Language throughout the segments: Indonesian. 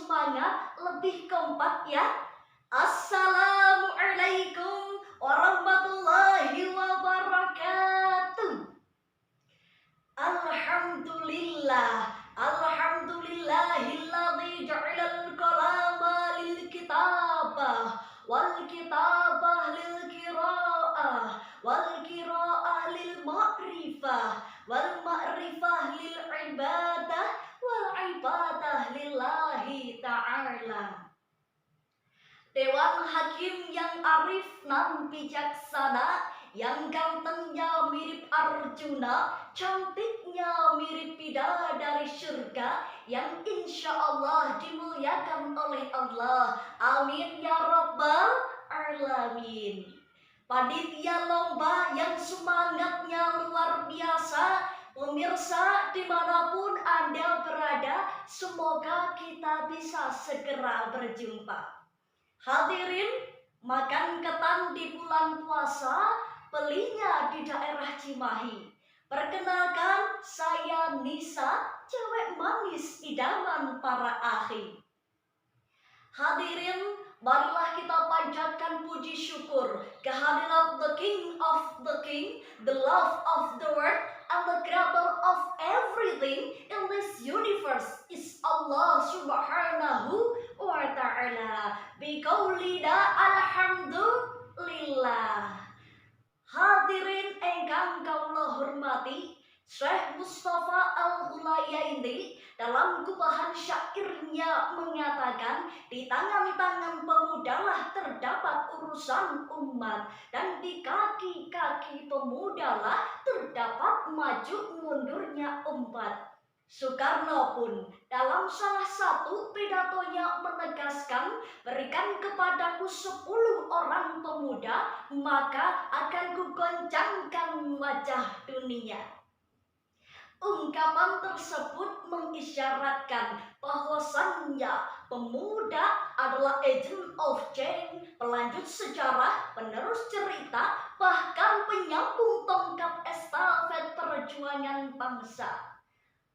semangat, lebih kompak ya. Assalamualaikum warahmatullahi wabarakatuh. Alhamdulillah, alhamdulillahilladzi ja'alal kalama lil kitabah wal kitabah lil qiraah wal qiraah lil ma'rifah wal ma'rifah lil ibadah wal ibadah lillahi ta'ala. Dewan Hakim yang arif nan bijaksana, yang gantengnya mirip Arjuna, cantiknya mirip bidadari surga, yang insya Allah dimuliakan oleh Allah. Amin ya rabbal alamin. Panitia lomba yang semangatnya luar biasa, pemirsa dimanapun Anda berada, semoga kita bisa segera berjumpa. Hadirin, makan ketan di bulan puasa, belinya di daerah Cimahi. Perkenalkan, saya Nisa, cewek manis idaman para ahli. Hadirin, marilah kita panjatkan puji syukur kehadirat the King of the King, the love of the world, and the creator of everything in this universe is Allah subhanahu wa ta'ala. Biqaulina alhamdulillah. Hadirin engkang kawula hormati, Syekh Mustafa Al-Hulayaini dalam kubahan syairnya mengatakan, di tangan-tangan pemudalah terdapat urusan umat, dan di kaki-kaki pemudalah terdapat maju mundurnya umat. Soekarno pun dalam salah satu pidatonya menegaskan, berikan kepadaku 10 orang pemuda, maka akan kugoncangkan wajah dunia. Ungkapan tersebut mengisyaratkan bahwasannya pemuda adalah agent of change, pelanjut sejarah, penerus cerita, bahkan penyambung tongkat estafet perjuangan bangsa.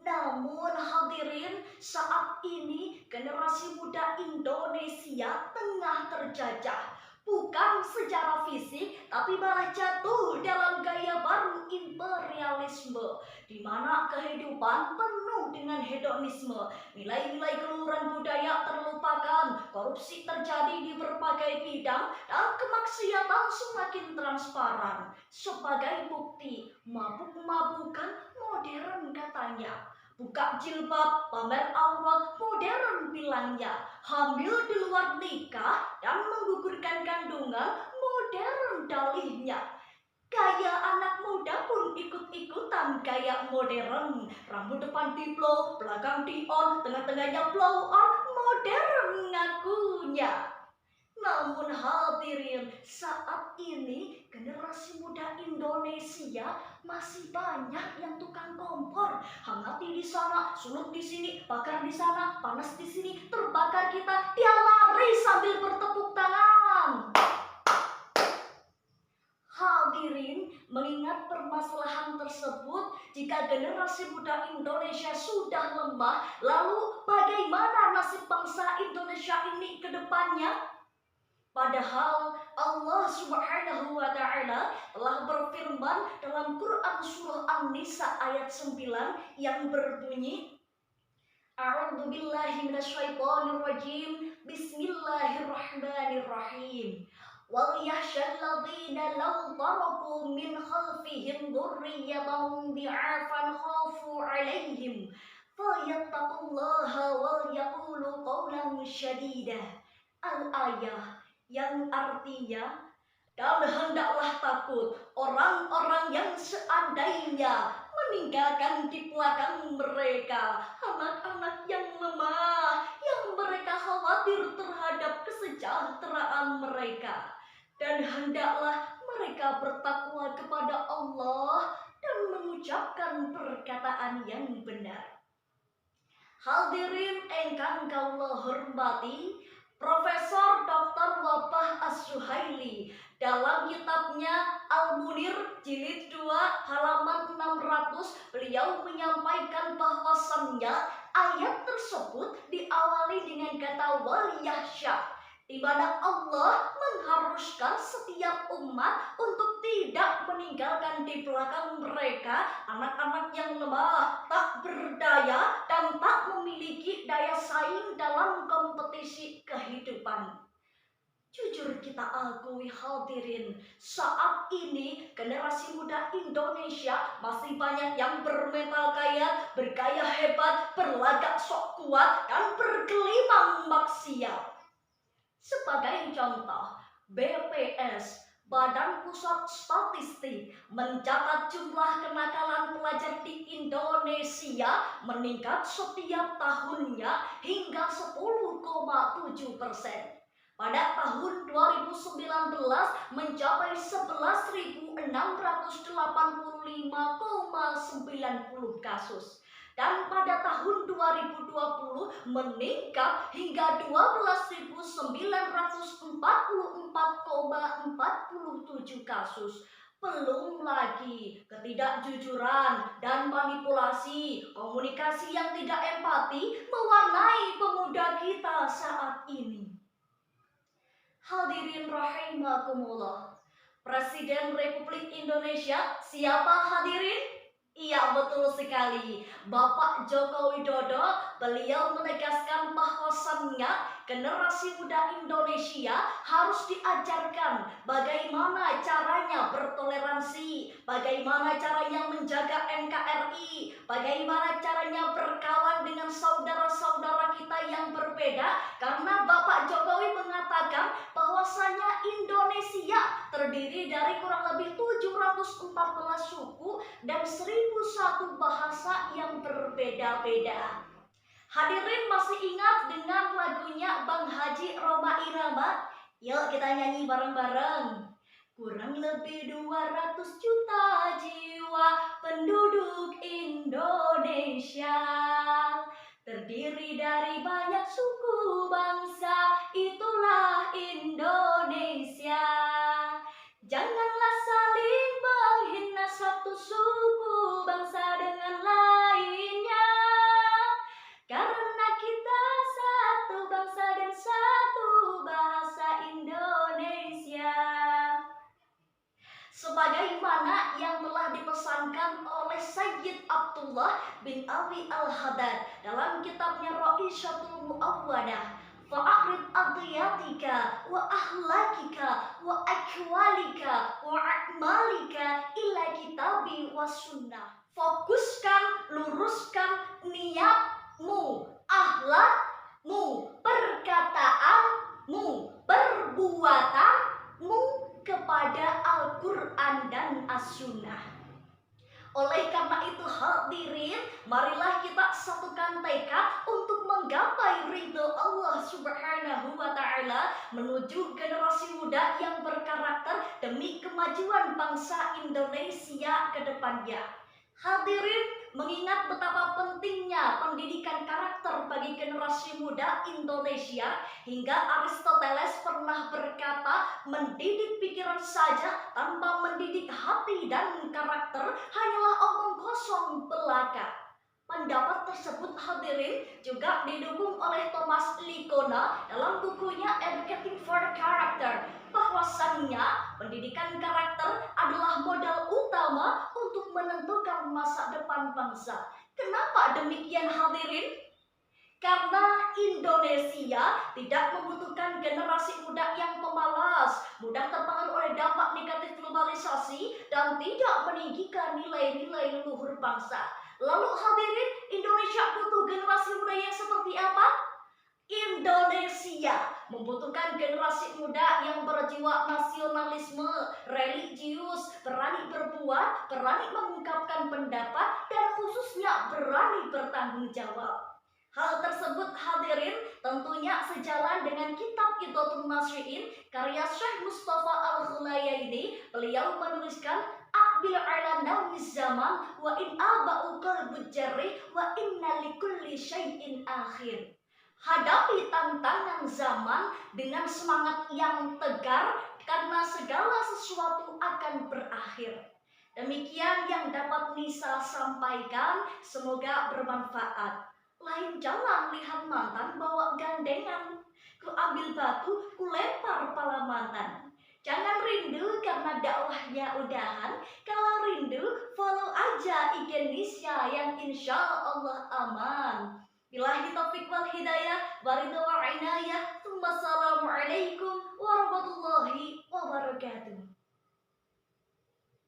Namun hadirin, saat ini generasi muda Indonesia tengah terjajah, bukan secara fisik, tapi malah jatuh dalam gaya baru imperialisme, di mana kehidupan penuh dengan hedonisme, nilai-nilai keluhuran budaya terlupakan, korupsi terjadi di berbagai bidang, dan kemaksiatan semakin transparan. Sebagai bukti, mabuk-mabukan modern katanya. Buka jilbab, pamer aurat, modern bilangnya. Hamil di luar nikah dan menggugurkan kandungan, modern dalihnya. Gaya anak muda pun ikut-ikutan gaya modern. Rambut depan di blow, belakang di on, tengah-tengahnya blow on, modern ngakunya. Namun hadirin, saat ini generasi muda Indonesia masih banyak yang tukang kompor. Hangati di sana, sulut di sini, bakar di sana, panas di sini, terbakar kita, dia lari sambil bertepuk tangan. Hadirin, mengingat permasalahan tersebut, jika generasi muda Indonesia sudah lemah, lalu bagaimana nasib bangsa Indonesia ini ke depannya? Padahal Allah subhanahu wa ta'ala telah berfirman dalam Quran surah An-Nisa ayat 9 yang berbunyi, A'udzu billahi minasyaitonir rajim. Bismillahirrahmanirrahim. Wal yakhshal ladzina law taraku min khalfihim dzurriyyatan dhi'afan khafu 'alaihim fayattaqullaha wal yaqulu qawlan syadida. Al-ayah, yang artinya, dan hendaklah takut orang-orang yang seandainya meninggalkan di belakang mereka anak-anak yang lemah, yang mereka khawatir terhadap kesejahteraan mereka. Dan hendaklah mereka bertakwa kepada Allah dan mengucapkan perkataan yang benar. Hadirin engkang kawula hormati, Profesor Dr. Wabah As-Suhaili dalam kitabnya Al-Munir jilid 2 halaman 600 beliau menyampaikan bahwasannya ayat tersebut diawali dengan kata wal yahsya, di mana Allah mengharuskan setiap umat untuk tidak meninggalkan di belakang mereka anak-anak yang lemah, tak berdaya, dan tak memiliki daya saing dalam kompetisi kehidupan. Jujur kita akui hadirin, saat ini generasi muda Indonesia masih banyak yang bermental kaya, bergaya hebat, berlagak sok kuat, dan bergelimang maksiat. Sebagai contoh, BPS, Badan Pusat Statistik, mencatat jumlah kenakalan pelajar di Indonesia meningkat setiap tahunnya hingga 10,7%. Pada tahun 2019 mencapai 11.685,90 kasus. Dan pada tahun 2020 meningkat hingga 12.944,47 kasus. Belum lagi ketidakjujuran dan manipulasi, komunikasi yang tidak empati mewarnai pemuda kita saat ini. Hadirin rahimakumullah, Presiden Republik Indonesia siapa hadirin? Iya, betul sekali, Bapak Joko Widodo. Beliau menegaskan bahwasannya generasi muda Indonesia harus diajarkan bagaimana caranya bertoleransi, bagaimana caranya menjaga NKRI, bagaimana caranya berkawan dengan saudara-saudara kita yang berbeda. Karena Bapak Jokowi mengatakan bahwasanya Indonesia terdiri dari kurang lebih 714 suku dan 1001 bahasa yang berbeda-beda. Hadirin masih ingat dengan lagunya Bang Haji Rhoma Irama? Yuk kita nyanyi bareng-bareng. Kurang lebih 200 juta jiwa penduduk Indonesia, terdiri dari banyak suku bangsa, itulah Indonesia. Janganlah saling menghina satu suku bangsa dengan lainnya, karena kita satu bangsa dan satu bahasa Indonesia. Sebagaimana yang telah dipesankan oleh Sayyid Abdullah bin Abi Al-Haddad dalam kitabnya Raisyatul Mu'awwadah, fa'arid adiyatika wa ahlakika wa akwalika wa a'malika ila kitabi wa sunnah. Fokuskan, luruskan niatmu, akhlakmu, perkataanmu, perbuatanmu kepada Al-Quran dan As-Sunnah. Oleh karena itu hadirin, marilah kita satukan tekad untuk menggapai ridho Allah Subhanahu wa Ta'ala, menuju generasi muda yang berkarakter demi kemajuan bangsa Indonesia ke depannya. Hadirin, mengingat betapa pentingnya pendidikan karakter bagi generasi muda Indonesia, hingga Aristoteles pernah berkata, mendidik pikiran saja tanpa mendidik hati dan karakter hanyalah omong kosong belaka. Pendapat tersebut hadirin juga didukung oleh Thomas Likona dalam bukunya Educating for Character, bahwasannya pendidikan karakter adalah modal utama untuk menentukan masa depan bangsa. Kenapa demikian hadirin? Karena Indonesia tidak membutuhkan generasi muda yang pemalas, mudah terpengaruh oleh dampak negatif globalisasi, dan tidak meninggikan nilai-nilai leluhur bangsa. Lalu hadirin, Indonesia butuh generasi muda yang seperti apa? Indonesia membutuhkan generasi muda yang berjiwa nasionalisme, religius, berani berbuat, berani mengungkapkan pendapat, dan khususnya berani bertanggung jawab. Hal tersebut hadirin tentunya sejalan dengan kitab Idhatun Nashriin karya Syekh Mustafa Al-Ghulayaini. Beliau menuliskan, Aqbil ala naumiz zaman wa in aba'u qalbud jarri wa inna likulli syai'in akhir. Hadapi tantangan zaman dengan semangat yang tegar karena segala sesuatu akan berakhir. Demikian yang dapat Nisa sampaikan, semoga bermanfaat. Lain jalan lihat mantan bawa gandengan. Ku ambil batu, ku lempar pala mantan. Jangan rindu karena dakwahnya udahan. Kalau rindu, follow aja IG Nisa yang insya Allah aman. Billahi taufiq wal hidayah, waridha wa inayah. Assalamualaikum warahmatullahi wabarakatuh.